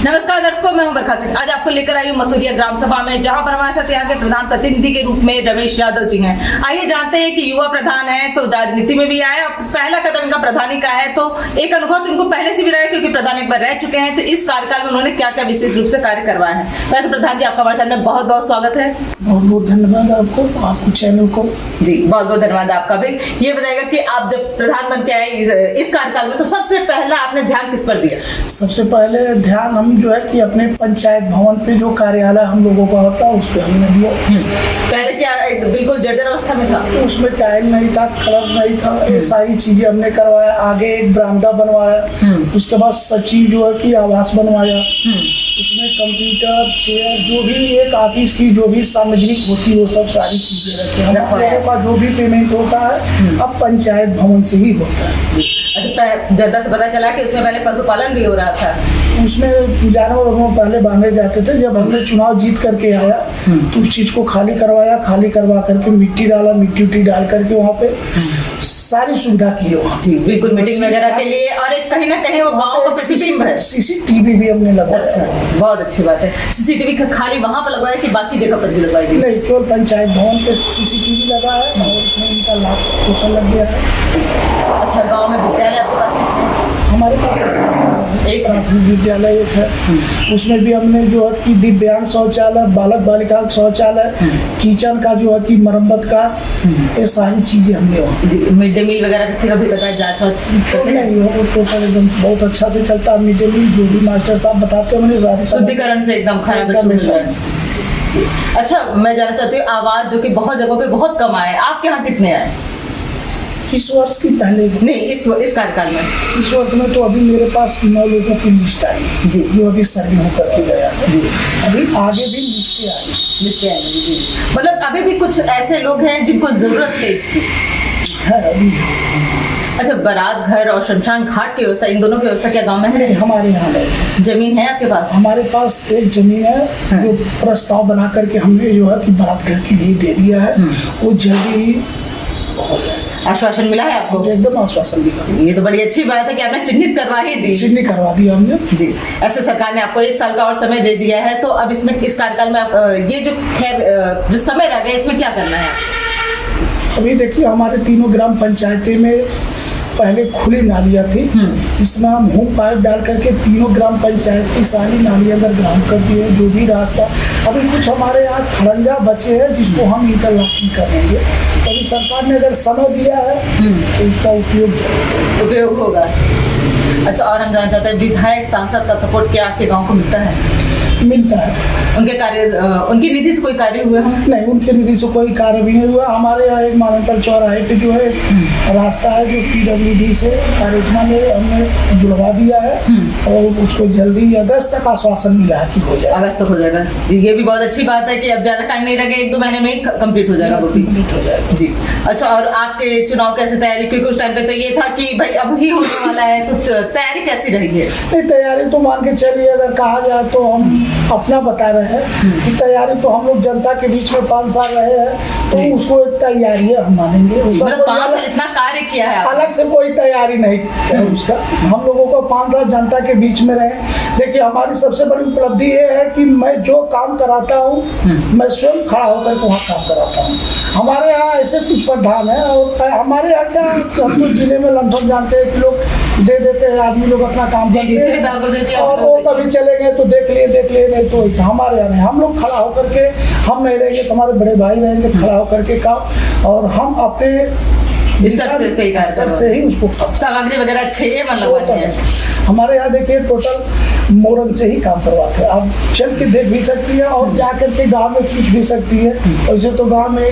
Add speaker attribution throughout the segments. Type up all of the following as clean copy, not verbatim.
Speaker 1: नमस्कार दर्शकों, मैं हूं बरखा सिंह। आज आपको लेकर आई हूं मसूरिया ग्राम सभा में, जहां पर हमारे साथ यहाँ के प्रधान प्रतिनिधि के रूप में रमेश यादव जी हैं। आइए जानते हैं कि युवा प्रधान है तो राजनीति में भी आए, पहला कदम इनका प्रधानी का है, तो एक अनुभव तो इनको पहले से भी रहा है क्योंकि प्रधान एक बार रह चुके हैं। तो इस कार्यकाल में उन्होंने क्या क्या विशेष रूप से कार्य करवाए हैं। पहले तो प्रधान जी आपका हमारे चैनल में बहुत बहुत स्वागत है।
Speaker 2: बहुत बहुत धन्यवाद आपको चैनल को।
Speaker 1: जी बहुत बहुत धन्यवाद आपका भी। ये बताएगा कि आप जब प्रधान बन के आए इस कार्यकाल में, तो सबसे पहला आपने ध्यान किस पर दिया?
Speaker 2: सबसे पहले ध्यान हम जो है कि अपने पंचायत भवन पे जो कार्यालय हम लोगों का होता है उस पर हमने दिया।
Speaker 1: पहले क्या बिल्कुल जर्जर अवस्था में था?
Speaker 2: उसमें टाइल नहीं था, कलर नहीं था, ये सारी चीजें हमने करवाया। आगे एक बरामदा बनवाया, उसके बाद सचिव जो है कि आवास बनवाया, उसमें कंप्यूटर, चेयर, जो भी एक ऑफिस की जो भी सामग्री होती है वो सब सारी चीजें रखे। हम लोगों का जो भी पेमेंट होता है अब पंचायत भवन से ही होता है।
Speaker 1: अच्छा, जर्दा से पता चला कि उसमें पहले पशुपालन भी हो रहा था।
Speaker 2: उसमें जानवर पहले बांधे जाते थे। जब हमने चुनाव जीत करके आया तो उस चीज को खाली करवाया, खाली करवा करके मिट्टी डाला, मिट्टी डाल करके वहाँ पे सारी सुविधा की है वहाँ।
Speaker 1: जी बिल्कुल, मीटिंग वगैरह के लिए। और एक कहीं ना कहीं वो गाँव का प्रतिबिंब है।
Speaker 2: सीसीटीवी भी हमने लगवाया।
Speaker 1: अच्छा, बहुत अच्छी बात है। सीसीटीवी खाली वहाँ पर लगवाया कि बाकी जगह पर भी लगवाई गई?
Speaker 2: नहीं, केवल पंचायत भवन पे सीसीटीवी लगा है और उसमें इनका लाख टोटल लग गया है।
Speaker 1: अच्छा, गाँव में विद्यालय आपके पास कितने हैं?
Speaker 2: हमारे पास एक प्राथमिक विद्यालय एक है, उसमें भी हमने जो है कि दिव्यांग शौचालय, बालक बालिका शौचालय, किचन का जो है कि मरम्मत का, ये सारी चीजें हमने वहाँ।
Speaker 1: जी, मिड डे मील वगैरह कभी बताया जाता
Speaker 2: नहीं, वो टोटल एकदम बहुत अच्छा से चलता है। मिड डे मील जो भी मास्टर साहब बताते हैं मैंने सारी
Speaker 1: शुद्धिकरण से एकदम खाना बच्चों मिल रहा है। जी अच्छा, मैं जानना चाहती हूँ आवाज जो कि बहुत जगहों पे बहुत कम आए, आपके यहाँ कितने आए
Speaker 2: इस वर्ष की? पहले
Speaker 1: नहीं, इस कार्यकाल में।
Speaker 2: इस वर्ष में तो अभी मेरे पास 9 लोगों की लिस्ट आई
Speaker 1: जी,
Speaker 2: जो अभी सर्वे होकर के गया है।
Speaker 1: जी,
Speaker 2: अभी आगे भी लिस्टें आएंगी।
Speaker 1: जी, मतलब अभी भी कुछ ऐसे लोग हैं जिनको जरूरत है इसकी
Speaker 2: है अभी।
Speaker 1: अच्छा, बारात घर और शमशान घाट की व्यवस्था, इन दोनों की व्यवस्था क्या गांव में है?
Speaker 2: नहीं, हमारे यहाँ नहीं।
Speaker 1: जमीन है आपके पास?
Speaker 2: हमारे पास एक जमीन है जो प्रस्ताव बना करके हमने जो है कि बारात घर के लिए दे दिया है। वो जल्दी ही हो जाएगा।
Speaker 1: आश्वासन मिला है आपको?
Speaker 2: एकदम आश्वासन मिला।
Speaker 1: ये तो बड़ी अच्छी बात है कि आपने चिन्हित करवा ही दी।
Speaker 2: चिन्हित करवा दिया हमने।
Speaker 1: जी, ऐसे सरकार ने आपको 1 साल का और समय दे दिया है, तो अब इसमें इस कार्यकाल में आप ये जो जो समय रह गया इसमें क्या करना है आपको?
Speaker 2: अभी देखिए, हमारे तीनों ग्राम पंचायतें में पहले खुली नालियाँ थी, इसमें हम हुक पाइप डाल करके तीनों ग्राम पंचायत की सारी नालियाँ अंडरग्राउंड कर दिए। जो भी रास्ता, अभी कुछ हमारे यहाँ खड़ंजा बचे हैं जिसको हम इंटरलॉकिंग करेंगे। अभी सरकार ने अगर समय दिया है तो इसका उपयोग
Speaker 1: होगा। अच्छा, और हम जानना चाहते हैं विधायक सांसद का सपोर्ट क्या आपके गाँव को मिलता है?
Speaker 2: मिलता है।
Speaker 1: उनके कार्य, उनकी निधि से कोई कार्य हुए हैं?
Speaker 2: नहीं, उनके निधि से कोई कार्य भी नहीं हुआ। हमारे यहाँ एक मानवतल चौराहे पे जो है रास्ता है जो PWD से कार्ययोजना में हमने जुड़वा दिया है और उसको जल्दी अगस्त तक आश्वासन मिला है कि हो जाएगा।
Speaker 1: अगस्त तक हो जाएगा। जी, ये भी बहुत अच्छी बात है कि अब ज्यादा टाइम नहीं लगे, 1-2 महीने में ही कंप्लीट हो जाएगा वो भी।
Speaker 2: हो जाएगा
Speaker 1: जी। अच्छा, और आपके चुनाव कैसे तैयारी? क्योंकि उस टाइम पे तो ये था कि भाई अब ही होने वाला है, तो तैयारी कैसी रही है?
Speaker 2: नहीं, तैयारी तो मान के चलिए, अगर कहा जाए तो हम अपना बता रहे हैं कि तैयारी तो हम लोग जनता के बीच में 5 साल रहे हैं तो उसको एक तैयारी है, हम मानेंगे।
Speaker 1: मतलब 5 साल इतना कार्य किया है,
Speaker 2: अलग से कोई तैयारी नहीं है उसका। हम लोगों को 5 साल जनता के बीच में रहे। देखिए, हमारी सबसे बड़ी उपलब्धि ये है कि मैं जो काम कराता हूँ मैं स्वयं खड़ा होकर वहाँ काम कराता हूँ। हमारे यहाँ ऐसे कुछ प्रधान है और हमारे यहाँ क्या, हम लोग जिले में लमसम जानते हैं कि लोग दे देते हैं, आदमी लोग अपना काम करते हैं और वो कभी चले गए तो देख लिए नहीं तो हमारे यहाँ नहीं। हम लोग खड़ा होकर के, हम नहीं रहेंगे तो हमारे बड़े भाई रहेंगे खड़ा होकर के काम, और हम अपने
Speaker 1: स्तर से ही उसको सामग्री वगैरह अच्छे लगवानी है।
Speaker 2: हमारे यहाँ देखिए टोटल मोरन से ही काम करवाते हैं। आप चल के देख भी सकती है और जा करके गाँव में पूछ भी सकती है। वैसे तो गाँव में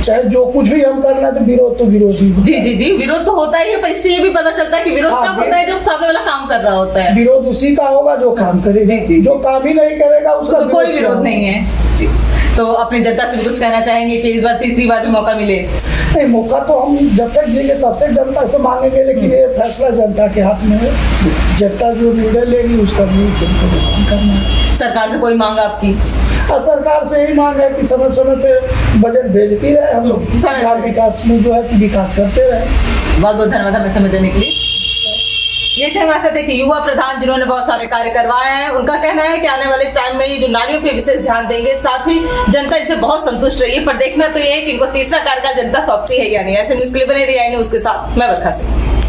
Speaker 2: चाहे जो कुछ भी हम कर रहे हैं तो विरोध ही
Speaker 1: जी, विरोध तो होता ही है, पर इससे ये भी पता चलता है कि विरोध कब होता है, जब सामने वाला काम कर रहा होता है।
Speaker 2: विरोध उसी का होगा जो काम करेगा। जो काम ही नहीं करेगा उसका
Speaker 1: तो कोई विरोध नहीं है। जी, तो अपनी जनता से भी कुछ कहना चाहेंगे कि इस बार तीसरी बार भी मौका मिले?
Speaker 2: नहीं, मौका तो हम जब तक देंगे तब तक जनता से मांगेंगे, लेकिन ये फैसला जनता के हाथ में है। जनता जो निर्णय लेगी उसका करना है।
Speaker 1: सरकार से कोई मांग आपकी?
Speaker 2: सरकार से ही मांग है कि समय समय पे बजट भेजती रहे, हम लोग विकास में जो है कि विकास करते रहे।
Speaker 1: बहुत बहुत धन्यवाद हमें समय देने के लिए। ये थे हमारे साथ एक युवा प्रधान जिन्होंने बहुत सारे कार्य करवाए हैं। उनका कहना है कि आने वाले टाइम में ये जो नालियों पे विशेष ध्यान देंगे, साथ ही जनता इनसे बहुत संतुष्ट रही है। पर देखना तो ये है कि इनको तीसरा कार्यकाल जनता सौंपती है या नहीं। ऐसे न्यूज के लिए बने रही न्यूज के साथ मैं बरखा सिंह।